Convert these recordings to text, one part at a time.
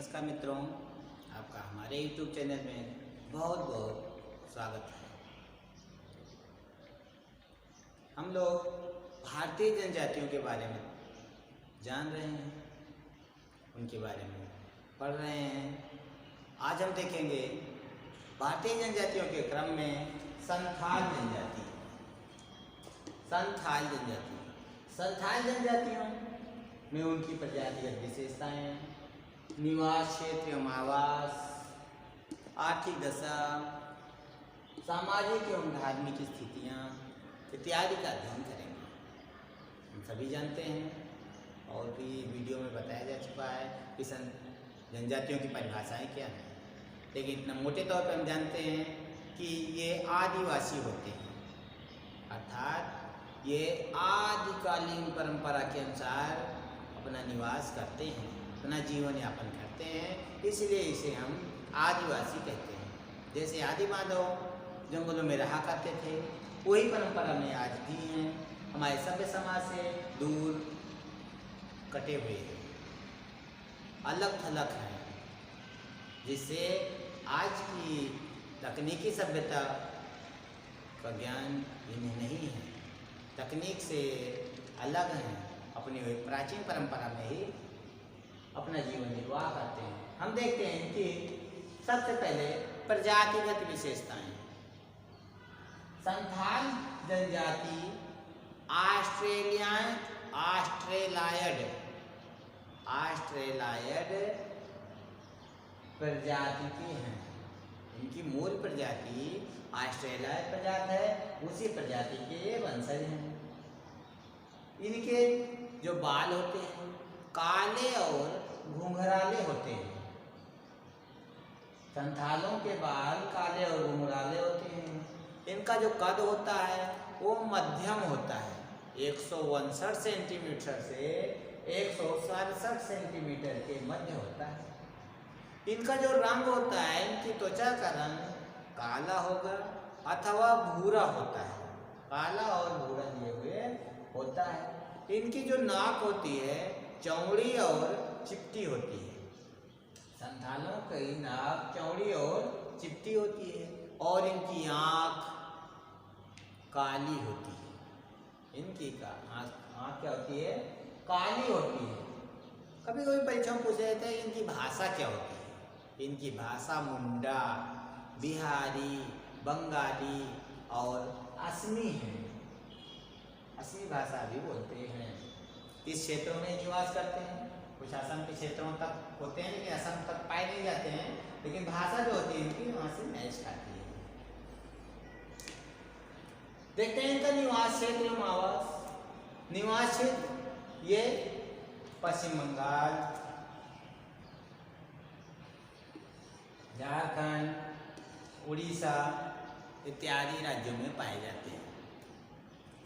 नमस्कार मित्रों, आपका हमारे YouTube चैनल में बहुत बहुत स्वागत है। हम लोग भारतीय जनजातियों के बारे में जान रहे हैं, उनके बारे में पढ़ रहे हैं। आज हम देखेंगे भारतीय जनजातियों के क्रम में संथाल जनजाति। संथाल जनजातियों में उनकी प्रजातिगत विशेषताएं हैं। निवास क्षेत्र एवं आवास, आर्थिक दशा, सामाजिक एवं धार्मिक स्थितियाँ इत्यादि का अध्ययन करेंगे। हम सभी जानते हैं और भी वीडियो में बताया जा चुका है कि जनजातियों की परिभाषाएं क्या हैं, लेकिन इतना मोटे तौर पर हम जानते हैं कि ये आदिवासी होते हैं, अर्थात ये आदिकालीन परंपरा के अनुसार अपना निवास करते हैं, अपना जीवन यापन करते हैं, इसलिए इसे हम आदिवासी कहते हैं। जैसे आदि मानव जंगलों में रहा करते थे, वही परंपरा में आज भी हैं, हमारे सभ्य समाज से दूर कटे हुए हैं, अलग थलग हैं, जिससे आज की तकनीकी सभ्यता का ज्ञान इन्हें नहीं है, तकनीक से अलग हैं, अपनी प्राचीन परंपरा में ही अपना जीवन निर्वाह करते हैं। हम देखते हैं कि सबसे पहले प्रजातिगत विशेषताएं। संथाल जनजाति ऑस्ट्रेलायड प्रजाति की हैं। इनकी मूल प्रजाति ऑस्ट्रेलियाई प्रजाति है, उसी प्रजाति के वंशज हैं। इनके जो बाल होते हैं काले और घुंघराले होते हैं। संथालों के बाल काले और घुंघराले होते हैं। इनका जो कद होता है वो मध्यम होता है, 162 सेंटीमीटर से 167 सेंटीमीटर के मध्य होता है। इनका जो रंग होता है, इनकी त्वचा का रंग काला होगा अथवा भूरा होता है, काला और भूरा लिए हुए होता है। इनकी जो नाक होती है चौड़ी और चिपटी होती है। संथालों की नाक चौड़ी और चिपटी होती है और इनकी आँख काली होती है। इनकी आँख क्या होती है? काली होती है। कभी कभी परीक्षा में पूछा जाता है इनकी भाषा क्या होती है। इनकी भाषा मुंडा, बिहारी, बंगाली और असमी है। असमी भाषा भी बोलते हैं। इस क्षेत्रों में निवास करते हैं। कुछ असम के क्षेत्रों तक होते हैं, लेकिन असम तक पाए नहीं जाते हैं, लेकिन भाषा जो होती है इनकी वहाँ से मैच खाती है। देखते हैं इनका निवास क्षेत्र एवं आवास। निवास क्षेत्र ये पश्चिम बंगाल, झारखंड, उड़ीसा इत्यादि राज्यों में पाए जाते हैं।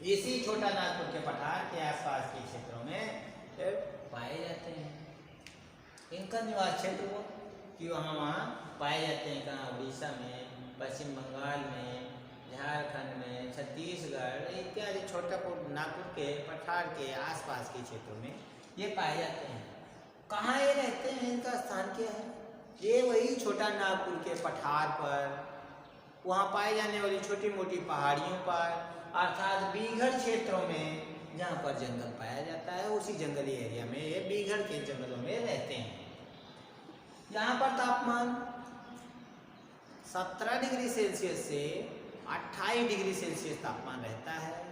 इसी छोटा नागपुर के पठार के आसपास के क्षेत्रों में पाए जाते हैं। इनका निवास क्षेत्र वो कि वहाँ पाए जाते हैं, कहाँ? उड़ीसा में, पश्चिम बंगाल में, झारखंड में, छत्तीसगढ़ इत्यादि छोटा नागपुर के पठार के आसपास के क्षेत्रों में ये पाए जाते हैं। कहाँ ये रहते हैं? इनका स्थान क्या है? ये वही छोटा नागपुर के पठार पर, वहाँ पाए जाने वाली छोटी मोटी पहाड़ियों पर, अर्थात बीघड़ क्षेत्रों में जहाँ पर जंगल पाया जाता है, उसी जंगली एरिया में ये बीघड़ के जंगलों में रहते हैं। यहाँ पर तापमान 17 डिग्री सेल्सियस से 28 डिग्री सेल्सियस तापमान रहता है,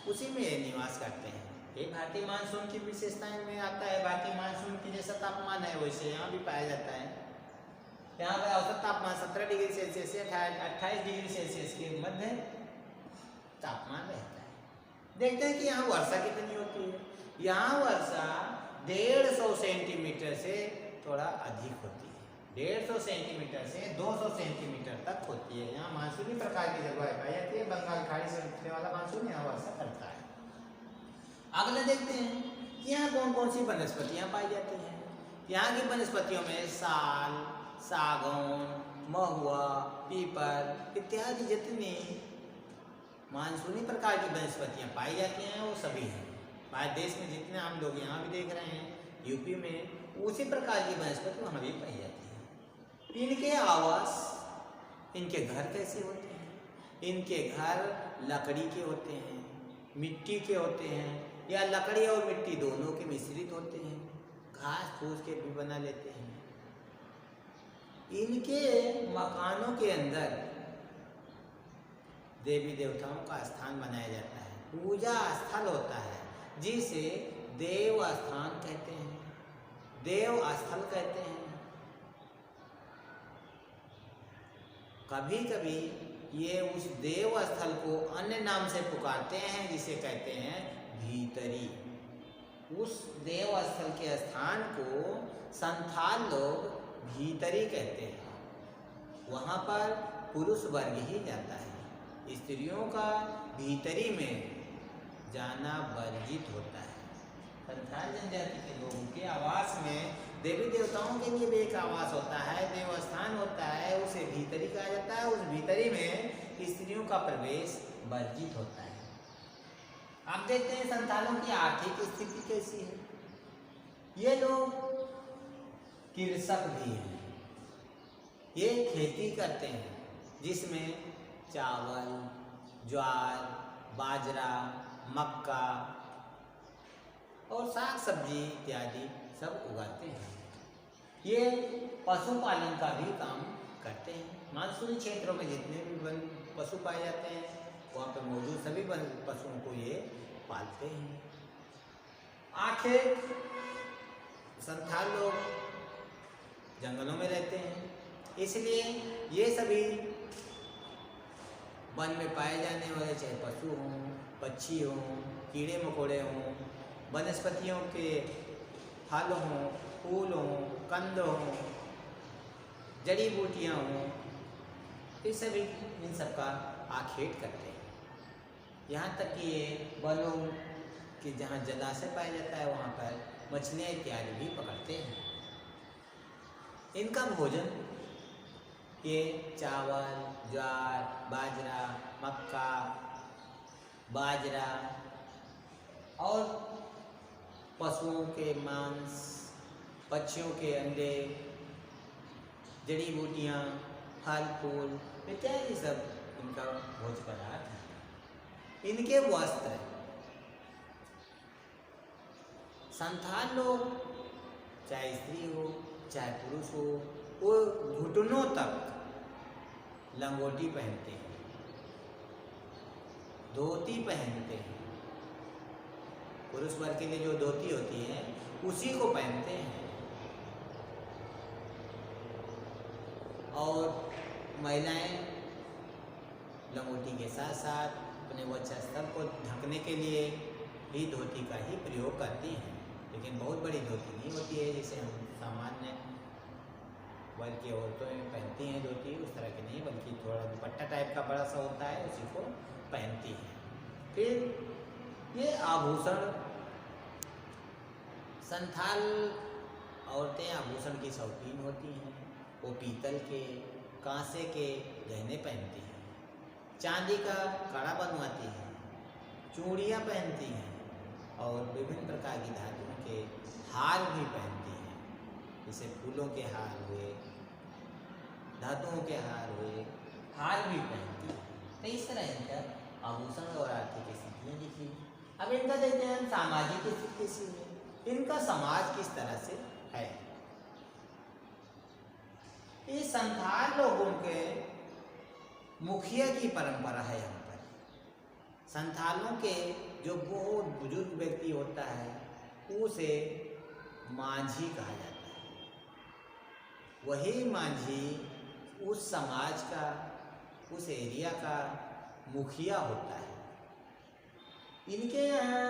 उसी में ये निवास करते हैं। ये भारतीय मानसून की विशेषताएं में आता है। भारतीय मानसून की जैसा तापमान है वैसे यहाँ भी पाया जाता है। यहाँ पर औसत तापमान 17 डिग्री सेल्सियस से 28 डिग्री सेल्सियस के मध्य तापमान रहता है। देखते हैं कि यहाँ वर्षा कितनी होती है। यहाँ वर्षा 150 सेंटीमीटर से थोड़ा अधिक होती है। 150 सेंटीमीटर से 200 सेंटीमीटर तक होती है। यहाँ मानसूनी प्रकार की जलवायु पाई जाती है। बंगाल खाड़ी से उठने वाला मानसून यहाँ वर्षा करता है। अगले देखते हैं कि यहाँ कौन कौन सी वनस्पतियाँ पाई जाती हैं। यहाँ की वनस्पतियों में साल, सागौन, महुआ, पीपल इत्यादि जितनी मानसूनी प्रकार की वनस्पतियाँ पाई जाती हैं वो सभी हैं। भारत देश में जितने हम लोग यहाँ भी देख रहे हैं, यूपी में उसी प्रकार की वनस्पति वहाँ भी पाई जाती है। इनके आवास, इनके घर कैसे होते हैं? इनके घर लकड़ी के होते हैं, मिट्टी के होते हैं, या लकड़ी और मिट्टी दोनों के मिश्रित होते हैं, घास फूस के भी बना लेते हैं। इनके मकानों के अंदर देवी देवताओं का स्थान बनाया जाता है, पूजा स्थल होता है, जिसे देव स्थान कहते हैं, देव स्थल कहते हैं। कभी कभी ये उस देव स्थल को अन्य नाम से पुकारते हैं, जिसे कहते हैं भीतरी। उस देव स्थल के स्थान को संथाल लोग भीतरी कहते हैं। वहाँ पर पुरुष वर्ग ही जाता है, स्त्रियों का भीतरी में जाना वर्जित होता है। संथाल जनजाति के लोगों के आवास में देवी देवताओं के लिए भी एक आवास होता है, देवस्थान होता है, उसे भीतरी कहा जाता है। उस भीतरी में स्त्रियों का प्रवेश वर्जित होता है। आप देखते हैं संथालों की आर्थिक स्थिति कैसी है। ये लोग कृषक भी हैं, ये खेती करते हैं, जिसमें चावल, ज्वार, बाजरा, मक्का और साग सब्जी इत्यादि सब उगाते हैं। ये पशुपालन का भी काम करते हैं। मानसूनी क्षेत्रों में जितने भी पशु पाए जाते हैं, वहाँ पर मौजूद सभी पशुओं को ये पालते हैं। आखिर संथाल लोग जंगलों में रहते हैं, इसलिए ये सभी वन में पाए जाने वाले, चाहे पशु हों, पक्षी हों, कीड़े मकोड़े हों, वनस्पतियों के फल हों, फूल हों, कंद हों, जड़ी बूटियाँ हों, ये सभी इन सब का आखेट करते हैं। यहाँ तक कि ये वनों कि जहाँ जलाशय पाया जाता है, वहाँ पर मछलियाँ इत्यादि भी पकड़ते हैं। इनका भोजन ये चावल, ज्वार, बाजरा, मक्का, बाजरा और पशुओं के मांस, पक्षियों के अंडे, जड़ी बूटियाँ, फल फूल इत्यादि सब इनका भोज्य पदार्थ है। इनके वस्त्र, संथाल लोग चाहे स्त्री हो चाहे पुरुष हो, वो घुटनों तक लंगोटी पहनते हैं, धोती पहनते हैं। पुरुष वर्ग के लिए जो धोती होती है उसी को पहनते हैं, और महिलाएं लंगोटी के साथ साथ अपने वक्षस्थल को ढकने के लिए भी धोती का ही प्रयोग करती हैं। लेकिन बहुत बड़ी धोती नहीं होती है, जिसे हम सामान्य वर्ग की औरतें पहनती हैं धोती, उस तरह की नहीं, बल्कि थोड़ा दुपट्टा टाइप का बड़ा सा होता है, उसी को पहनती हैं। फिर ये आभूषण, संथाल औरतें आभूषण की शौकीन होती हैं। वो पीतल के, कांसे के गहने पहनती हैं, चांदी का कड़ा बनवाती हैं, चूड़ियाँ पहनती हैं और विभिन्न प्रकार की धातुओं के हार भी पहनती हैं, जैसे फूलों के हार हुए, धातुओं के हार हुए, हार भी पहनती हैं। तो इस तरह इनका आभूषण और आर्थिक स्थितियाँ दिखी। अब इनका देखते हैं सामाजिक स्थिति कैसी है, इनका समाज किस तरह से है। ये संथाल लोगों के मुखिया की परंपरा है। यहाँ पर संथालों के जो बहुत बुजुर्ग व्यक्ति होता है उसे मांझी कहा जाता है। वही मांझी उस समाज का, उस एरिया का मुखिया होता है। इनके यहाँ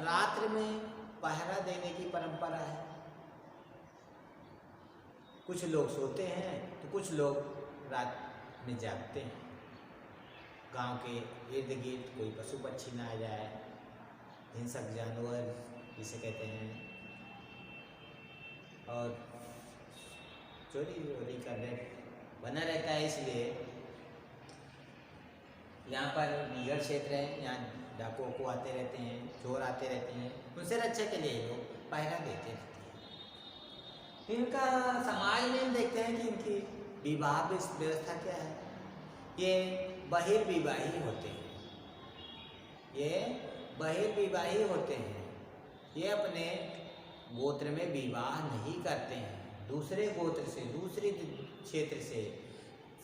रात्रि में पहरा देने की परंपरा है। कुछ लोग सोते हैं तो कुछ लोग रात में जागते हैं। गांव के इर्द गिर्द कोई पशु पक्षी ना आ जाए, हिंसक जानवर जिसे कहते हैं, और चोरी वोरी का डर बना रहता है। इसलिए यहाँ पर निगड़ क्षेत्र है, यहाँ डाकुओं को आते रहते हैं, चोर आते रहते हैं, उनसे रक्षा के लिए लोग पहरा देते रहते हैं। इनका समाज में हम देखते हैं कि इनकी विवाह व्यवस्था क्या है। ये बहिर्विवाही होते हैं, ये बहिर्विवाही होते हैं। ये अपने गोत्र में विवाह नहीं करते हैं, दूसरे गोत्र से, दूसरे क्षेत्र से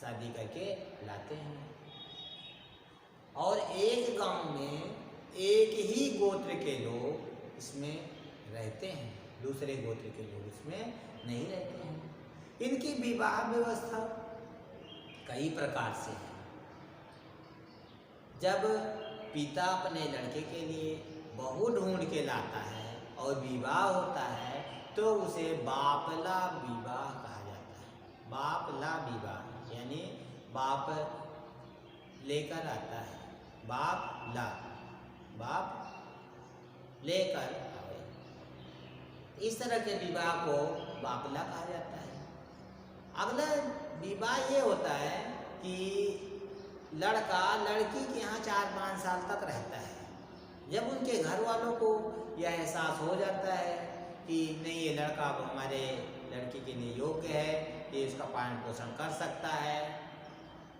शादी करके लाते हैं। और एक गांव में एक ही गोत्र के लोग इसमें रहते हैं, दूसरे गोत्र के लोग इसमें नहीं रहते हैं। इनकी विवाह व्यवस्था कई प्रकार से है। जब पिता अपने लड़के के लिए बहू ढूंढ के लाता है और विवाह होता है तो उसे बापला विवाह कहा जाता है। बापला विवाह यानी बाप लेकर आता है, बाप लेकर आवे, इस तरह के विवाह को बापला कहा जाता है। अगला विवाह ये होता है कि लड़का लड़की के यहाँ 4-5 साल तक रहता है। जब उनके घर वालों को यह एहसास हो जाता है कि नहीं, ये लड़का अब हमारे लड़की के लिए योग्य है, ये उसका पालन पोषण कर सकता है,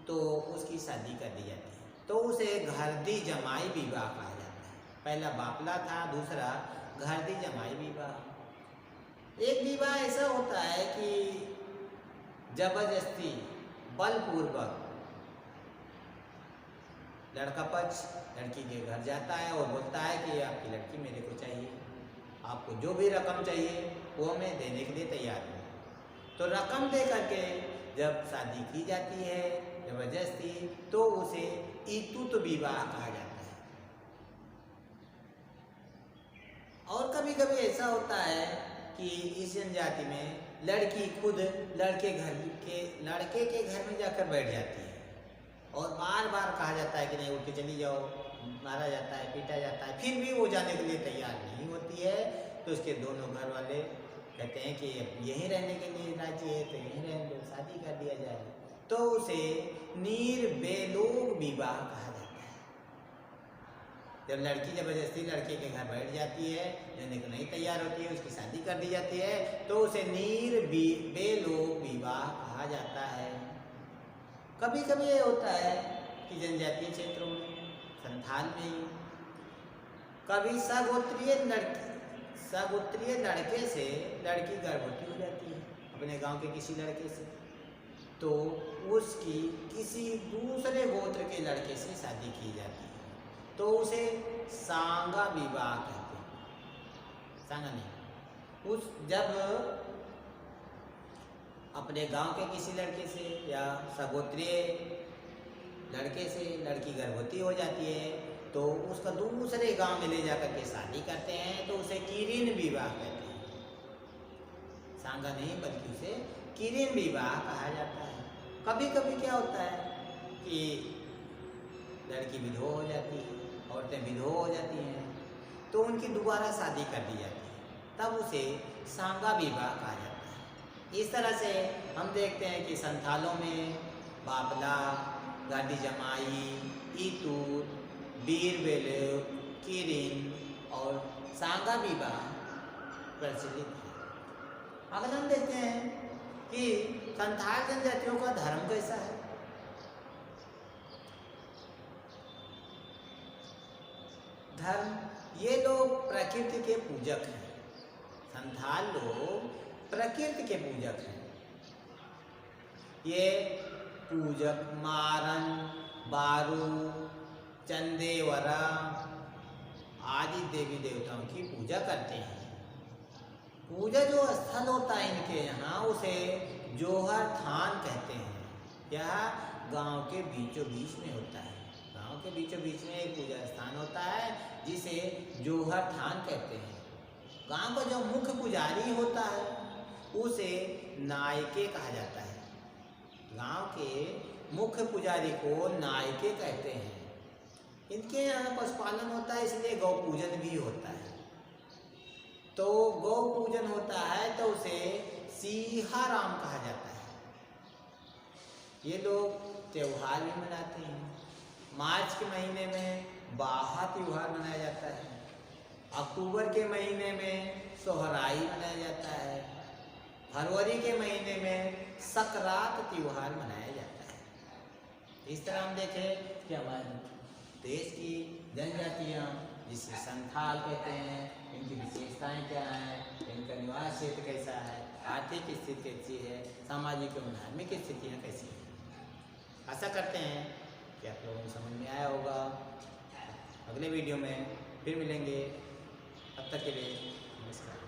तो उसकी शादी कर दी जाती है। तो उसे घरदी जमाई विवाह कहा जाता है। पहला बापला था, दूसरा घरदी जमाई विवाह। एक विवाह ऐसा होता है कि जबरदस्ती बलपूर्वक लड़का पक्ष लड़की के घर जाता है और बोलता है कि आपकी लड़की मेरे को चाहिए, आपको जो भी रकम चाहिए वो मैं देने के लिए तैयार हूँ। तो रकम दे करके जब शादी की जाती है जबरदस्ती, तो उसे इतुत विवाह कहा जाता है। और कभी कभी ऐसा होता है कि इस जनजाति में लड़की खुद लड़के के घर में जाकर बैठ जाती है और बार बार कहा जाता है कि नहीं, उठ के चली जाओ, मारा जाता है, पीटा जाता है, फिर भी वो जाने के लिए तैयार नहीं होती है। तो उसके दोनों घर वाले कहते हैं कि यहीं रहने के लिए राजी है तो यहीं रहने दो, शादी कर दिया जाए। तो उसे निर्बेलोग विवाह कहा जाता है। जब लड़की जबरदस्ती लड़के के घर बैठ जाती है, रहने को नहीं तैयार होती है, उसकी शादी कर दी जाती है, तो उसे निर्बेलोग विवाह कहा जाता है। कभी कभी ये होता है कि जनजातीय क्षेत्रों में, संथाल में ही, कभी सगोत्रीय लड़के से लड़की गर्भवती हो जाती है अपने गांव के किसी लड़के से, तो उसकी किसी दूसरे गोत्र के लड़के से शादी की जाती है, तो उसे सांगा विवाह कहते हैं। सांगा नहीं, जब अपने गांव के किसी लड़के से या सगोत्रीय लड़के से लड़की गर्भवती हो जाती है, तो उसका दूसरे गांव में ले जाकर के शादी करते हैं, तो उसे किरीन विवाह कहते हैं। सांगा नहीं बल्कि उसे किरीन विवाह कहा जाता है। कभी कभी क्या होता है कि लड़की विधवा हो जाती है, औरतें विधवा हो जाती हैं, तो उनकी दोबारा शादी कर दी जाती है, तब उसे सांगा विवाह कहा जाता है। इस तरह से हम देखते हैं कि संथालों में बापला, गादी जमाई, इतूत, बीरबेले, किरीन और सांगा विवाह प्रचलित है। अगर हम देखते हैं कि संथाल जनजातियों का धर्म कैसा है। धर्म, ये लोग प्रकृति के पूजक हैं। संथाल लोग प्रकृति के पूजक हैं। ये पूजक मारन, बारू, चंदेवरा आदि देवी देवताओं की पूजा करते हैं। पूजा जो स्थल होता है इनके यहाँ, उसे जोहर थान कहते हैं। यह गांव के बीचों बीच में होता है। गांव के बीचों बीच में एक पूजा स्थान होता है जिसे जोहर थान कहते हैं। गांव का जो मुख्य पुजारी होता है उसे नायके कहा जाता है। गांव के मुख्य पुजारी को नायके कहते हैं। इनके यहाँ पशुपालन होता है, इसलिए गौ पूजन भी होता है। तो गौ पूजन होता है तो उसे सीहाराम कहा जाता है। ये लोग त्योहार भी मनाते हैं। मार्च के महीने में बाहा त्योहार मनाया जाता है। अक्टूबर के महीने में सोहराई मनाया जाता है। फरवरी के महीने में सकरात त्योहार मनाया जाता है। इस तरह हम देखें कि हमारे देश की जनजातियाँ जिसे संथाल कहते हैं, इनकी विशेषताएं क्या हैं, इनका निवास क्षेत्र कैसा है, आर्थिक स्थिति कैसी है, सामाजिक एवं धार्मिक स्थितियाँ कैसी हैं। आशा करते हैं कि आप लोगों को समझ में आया होगा। अगले वीडियो में फिर मिलेंगे, तब तक के लिए नमस्कार।